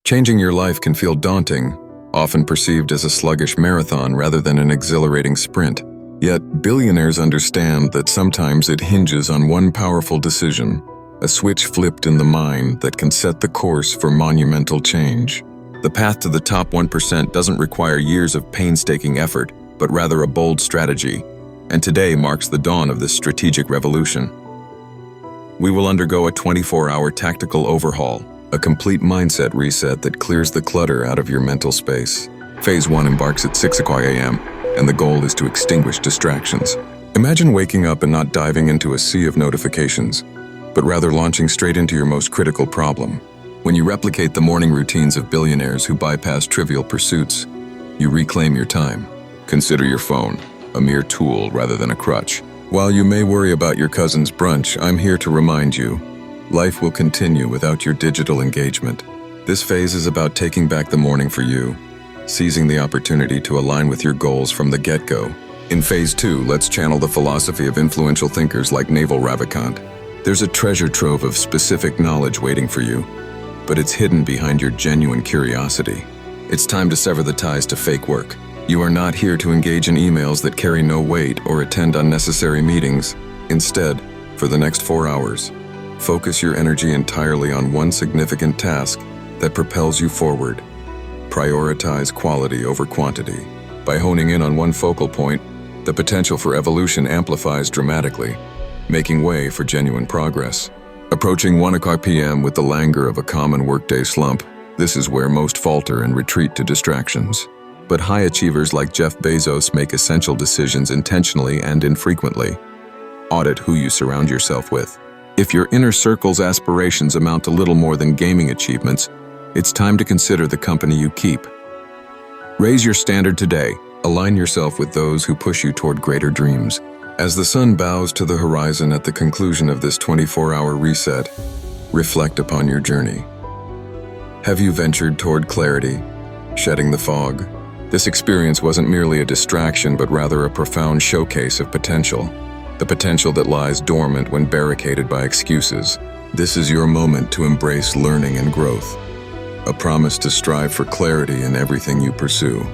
Changing your life can feel daunting, often perceived as a sluggish marathon rather than an exhilarating sprint. Yet, billionaires understand that sometimes it hinges on one powerful decision, a switch flipped in the mind that can set the course for monumental change. The path to the top 1% doesn't require years of painstaking effort, but rather a bold strategy, and today marks the dawn of this strategic revolution. We will undergo a 24-hour tactical overhaul, a complete mindset reset that clears the clutter out of your mental space. Phase 1 embarks at 6 a.m., and the goal is to extinguish distractions. Imagine waking up and not diving into a sea of notifications, but rather launching straight into your most critical problem. When you replicate the morning routines of billionaires who bypass trivial pursuits, you reclaim your time. Consider your phone a mere tool rather than a crutch. While you may worry about your cousin's brunch, I'm here to remind you, life will continue without your digital engagement. This phase is about taking back the morning for you, seizing the opportunity to align with your goals from the get-go. In Phase 2, let's channel the philosophy of influential thinkers like Naval Ravikant. There's a treasure trove of specific knowledge waiting for you, but it's hidden behind your genuine curiosity. It's time to sever the ties to fake work. You are not here to engage in emails that carry no weight or attend unnecessary meetings. Instead, for the next 4 hours, focus your energy entirely on one significant task that propels you forward. Prioritize quality over quantity. By honing in on one focal point, the potential for evolution amplifies dramatically, making way for genuine progress. Approaching 1 p.m. with the languor of a common workday slump, this is where most falter and retreat to distractions. But high achievers like Jeff Bezos make essential decisions intentionally and infrequently. Audit who you surround yourself with. If your inner circle's aspirations amount to little more than gaming achievements, it's time to consider the company you keep. Raise your standard today. Align yourself with those who push you toward greater dreams. As the sun bows to the horizon at the conclusion of this 24-hour reset, reflect upon your journey. Have you ventured toward clarity, shedding the fog? This experience wasn't merely a distraction, but rather a profound showcase of potential. The potential that lies dormant when barricaded by excuses. This is your moment to embrace learning and growth. A promise to strive for clarity in everything you pursue.